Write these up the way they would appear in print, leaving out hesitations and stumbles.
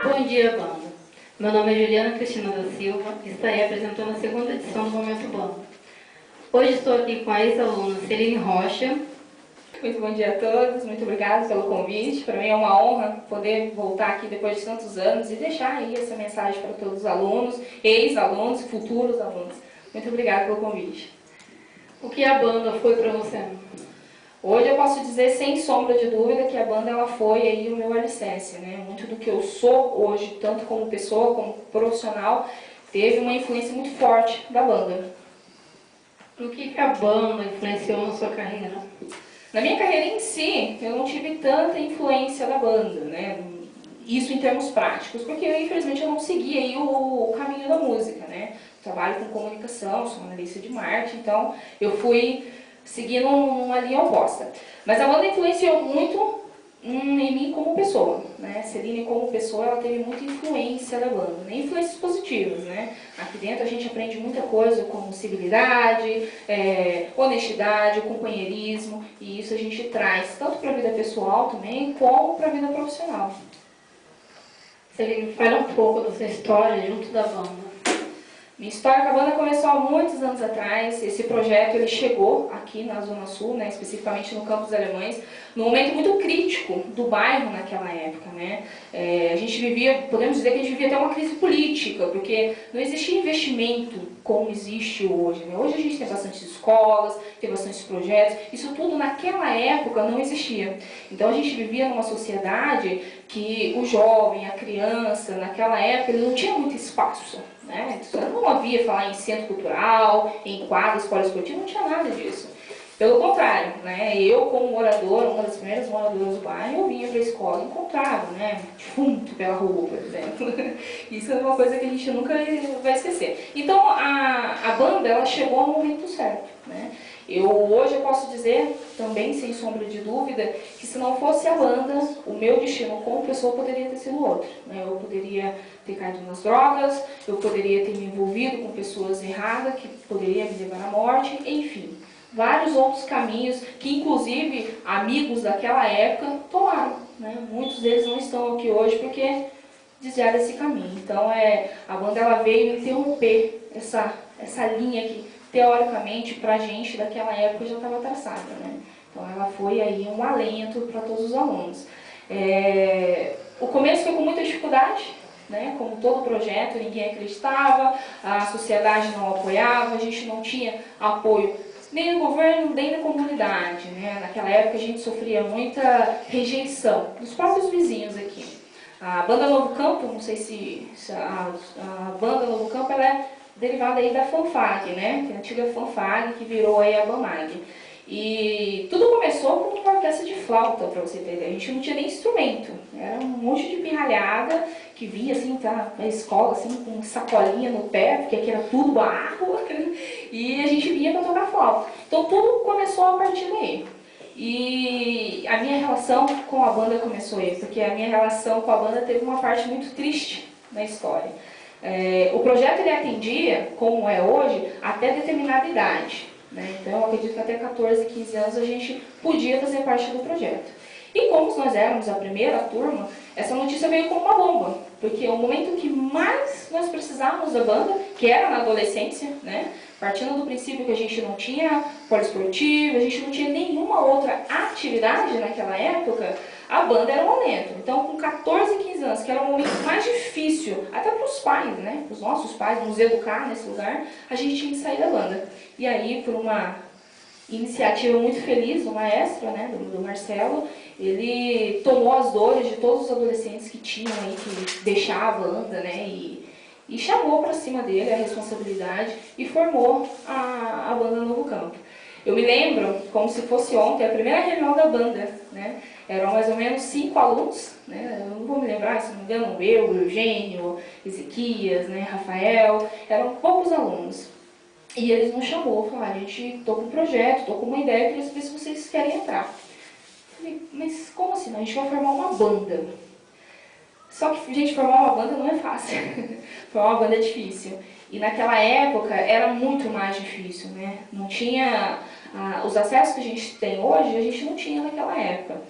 Bom dia, banda. Meu nome é Juliana Cristina da Silva e estarei apresentando a segunda edição do Momento Banda. Hoje estou aqui com a ex-aluna Celine Rocha. Muito bom dia a todos, muito obrigada pelo convite. Para mim é uma honra poder voltar aqui depois de tantos anos e deixar aí essa mensagem para todos os alunos, ex-alunos, futuros alunos. Muito obrigada pelo convite. O que a banda foi para você? Hoje eu posso dizer sem sombra de dúvida que a banda ela foi aí o meu alicerce, né? Muito do que eu sou hoje, tanto como pessoa como profissional, teve uma influência muito forte da banda. O que a banda influenciou na sua carreira? Na minha carreira em si, eu não tive tanta influência da banda, né? Isso em termos práticos, porque infelizmente eu não segui aí o caminho da música, né? Trabalho com comunicação, sou analista de marketing, então eu fui seguindo uma linha oposta. Mas a banda influenciou muito em mim como pessoa, né? Celine como pessoa, ela teve muita influência da banda, né? Influências positivas, né? Aqui dentro a gente aprende muita coisa como civilidade, honestidade, companheirismo, e isso a gente traz tanto para a vida pessoal também, como para a vida profissional. Celine, fala um pouco da sua história junto da banda. Minha história com a banda começou há muitos anos atrás. Esse projeto ele chegou aqui na Zona Sul, né, especificamente no Campos Alemães, num momento muito crítico do bairro naquela época, né? A gente vivia, podemos dizer que a gente vivia até uma crise política, porque não existia investimento como existe hoje, né? Hoje a gente tem bastantes escolas, tem bastantes projetos, isso tudo naquela época não existia. Então a gente vivia numa sociedade que o jovem, a criança, naquela época, ele não tinha muito espaço, né? Não havia falar em centro cultural, em quadras, poliesportivo, não tinha nada disso. Pelo contrário, né? Eu como moradora, uma das primeiras moradoras do bairro, eu vinha para a escola e encontrava, né? Defunto pela rua, por exemplo. Isso é uma coisa que a gente nunca vai esquecer. Então a banda ela chegou ao momento certo, né? Hoje eu posso dizer, também sem sombra de dúvida, que se não fosse a banda, o meu destino como pessoa poderia ter sido outro, né? Eu poderia ter caído nas drogas, eu poderia ter me envolvido com pessoas erradas, que poderia me levar à morte, enfim. Vários outros caminhos que, inclusive, amigos daquela época tomaram, né? Muitos deles não estão aqui hoje porque desviaram esse caminho. Então, a banda ela veio interromper essa linha que, teoricamente, para a gente daquela época já estava traçada, né? Então, ela foi aí um alento para todos os alunos. O começo foi com muita dificuldade, né? Como todo projeto, ninguém acreditava, a sociedade não apoiava, a gente não tinha apoio nem do governo, nem da comunidade, né? Naquela época a gente sofria muita rejeição dos próprios vizinhos aqui. A banda Novo Campo, não sei se a banda Novo Campo ela é derivada aí da Fanfag, né? Que é a antiga Fanfag que virou aí a Bamag. E tudo começou com uma orquestra de flauta, para você ter ideia. A gente não tinha nem instrumento, era um monte de pirralhada que vinha assim, tá, na escola, assim, com sacolinha no pé, porque aqui era tudo barro, e a gente vinha para tocar flauta. Então tudo começou a partir daí. E a minha relação com a banda começou aí, porque a minha relação com a banda teve uma parte muito triste na história. O projeto ele atendia, como é hoje, até determinada idade, né? Então eu acredito que até 14, 15 anos a gente podia fazer parte do projeto. E como nós éramos a primeira turma, essa notícia veio como uma bomba, porque o momento que mais nós precisávamos da banda, que era na adolescência, né? Partindo do princípio que a gente não tinha poliesportivo, a gente não tinha nenhuma outra atividade naquela época, a banda era um alento. Então, com 14, 15 anos, que era o momento mais difícil, até para os pais, né? Para os nossos pais, nos educar nesse lugar, a gente tinha que sair da banda. E aí, por uma iniciativa muito feliz do maestro, né, do Marcelo, ele tomou as dores de todos os adolescentes que tinham aí, que deixavam a banda, né, e chamou para cima dele a responsabilidade e formou a banda Novo Campo. Eu me lembro, como se fosse ontem, a primeira reunião da banda, né, eram mais ou menos 5 alunos, né, eu não vou me lembrar, se não me engano, eu, Eugênio, Ezequias, né, Rafael, eram poucos alunos. E eles nos chamou, falaram, a gente tô com um projeto, tô com uma ideia, queria saber se vocês querem entrar. Eu falei, mas como assim? A gente vai formar uma banda. Só que, gente, formar uma banda não é fácil. Formar uma banda é difícil. E naquela época era muito mais difícil, né? Não tinha os acessos que a gente tem hoje, a gente não tinha naquela época.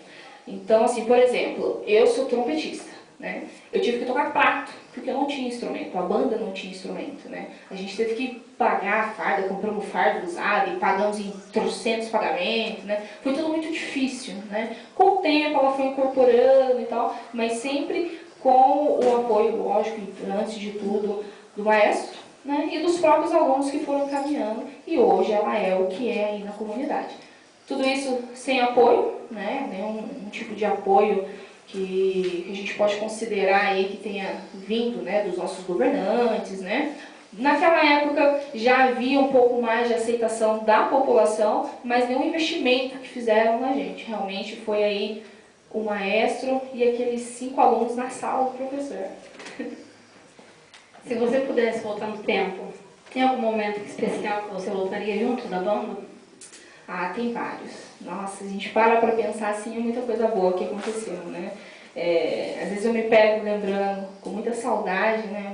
Então, assim, por exemplo, eu sou trompetista, né? Eu tive que tocar prato, porque eu não tinha instrumento, a banda não tinha instrumento, né? A gente teve que pagar a farda, compramos farda usada e pagamos em trocentos pagamentos, né? Foi tudo muito difícil, né? Com o tempo ela foi incorporando e tal, mas sempre com o apoio, lógico, antes de tudo, do maestro, né? E dos próprios alunos que foram caminhando, e hoje ela é o que é aí na comunidade. Tudo isso sem apoio, né? Nenhum tipo de apoio que a gente pode considerar aí que tenha vindo, né, dos nossos governantes, né? Naquela época já havia um pouco mais de aceitação da população, mas nenhum investimento que fizeram na gente. Realmente foi aí o maestro e aqueles 5 alunos na sala do professor. Se você pudesse voltar no tempo, tem algum momento especial que você voltaria junto da banda? Ah, tem vários. Nossa, a gente para pensar assim, é muita coisa boa que aconteceu, né? Às vezes eu me pego lembrando com muita saudade, né?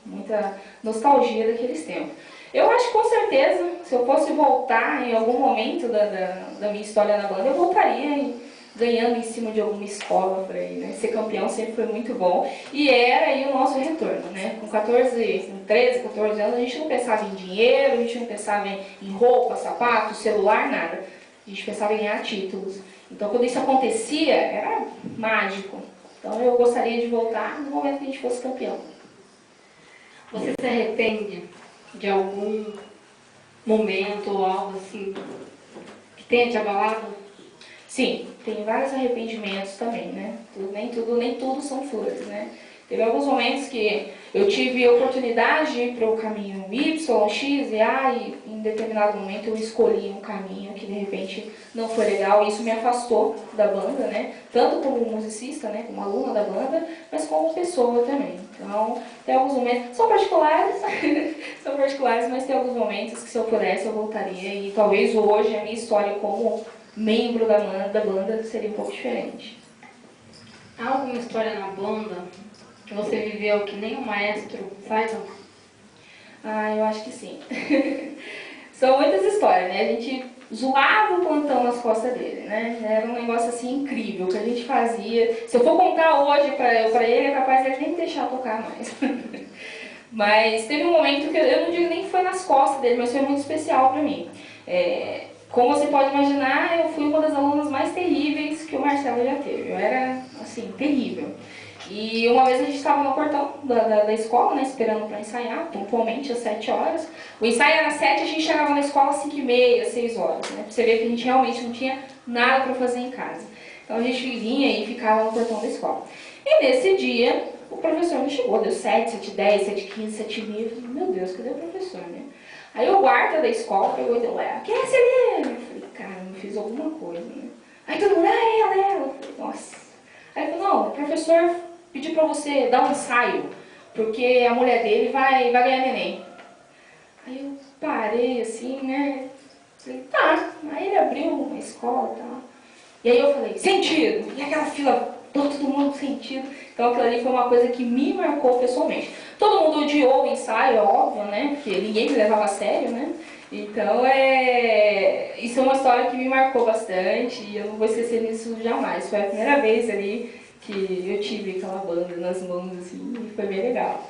Muita nostalgia daqueles tempos. Eu acho que com certeza, se eu fosse voltar em algum momento da minha história na banda, eu voltaria ganhando em cima de alguma escola por aí, né? Ser campeão sempre foi muito bom. E era aí o nosso retorno, né? Com 13, 14 anos, a gente não pensava em dinheiro, a gente não pensava em roupa, sapato, celular, nada. A gente pensava em ganhar títulos. Então, quando isso acontecia, era mágico. Então, eu gostaria de voltar no momento que a gente fosse campeão. Você se arrepende de algum momento ou algo assim que tenha te abalado? Sim, tem vários arrependimentos também, né? Nem tudo são flores, né? Teve alguns momentos que eu tive a oportunidade de ir para o caminho Y, X e A, e em determinado momento eu escolhi um caminho que de repente não foi legal, e isso me afastou da banda, né? Tanto como musicista, né? Como aluna da banda, mas como pessoa também. Então, tem alguns momentos, são particulares, são particulares, mas tem alguns momentos que se eu pudesse eu voltaria, e talvez hoje a minha história como membro da banda seria um pouco diferente. Há alguma história na banda que você viveu que nem o maestro saiba? Ah, eu acho que sim. São muitas histórias, né? A gente zoava o plantão nas costas dele, né? Era um negócio assim incrível que a gente fazia. Se eu for contar hoje pra ele, é capaz de ele nem me deixar tocar mais. Mas teve um momento que eu não digo nem que foi nas costas dele, mas foi muito especial pra mim. Como você pode imaginar, eu fui uma das alunas mais terríveis que o Marcelo já teve. Eu era, assim, terrível. E uma vez a gente estava no portão da escola, né, esperando para ensaiar, pontualmente às 7 horas. O ensaio era às 7, a gente chegava na escola às 5h30, 6 horas, né? Pra você ver que a gente realmente não tinha nada para fazer em casa. Então a gente vinha e ficava no portão da escola. E nesse dia, o professor não chegou, deu 7, 7h10, 7h15, 7h30. Eu falei, meu Deus, cadê o professor, né? Aí o guarda da escola pegou e deu, quem é esse ali? Eu falei, cara, eu fiz alguma coisa, né? Aí todo mundo, ela. Eu falei, nossa. Aí ele falou, não, o professor pediu pra você dar um ensaio, porque a mulher dele vai ganhar neném. Aí eu parei assim, né? Falei, tá. Aí ele abriu uma escola e tal. E aí eu falei, sentido. E aquela fila, todo mundo sentido. Então aquilo ali foi uma coisa que me marcou pessoalmente. Todo mundo odiou o ensaio, é óbvio, né? Porque ninguém me levava a sério, né? Então, isso é uma história que me marcou bastante e eu não vou esquecer disso jamais. Foi a primeira vez ali que eu tive aquela banda nas mãos, assim, e foi bem legal.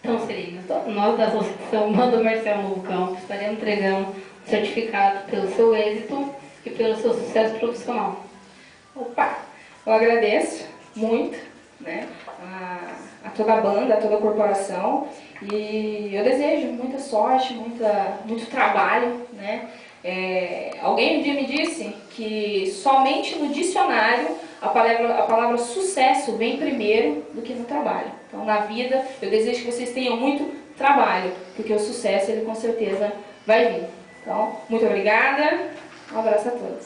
Então, Celina, nós da Associação Banda Marcelo Novo Campo estaremos entregando um certificado pelo seu êxito e pelo seu sucesso profissional. Opa! Eu agradeço muito, né, a toda a banda, a toda a corporação, e eu desejo muita sorte, muito trabalho, né? Alguém um dia me disse que somente no dicionário a palavra sucesso vem primeiro do que no trabalho. Então, na vida, eu desejo que vocês tenham muito trabalho, porque o sucesso, ele com certeza vai vir. Então, muito obrigada, um abraço a todos.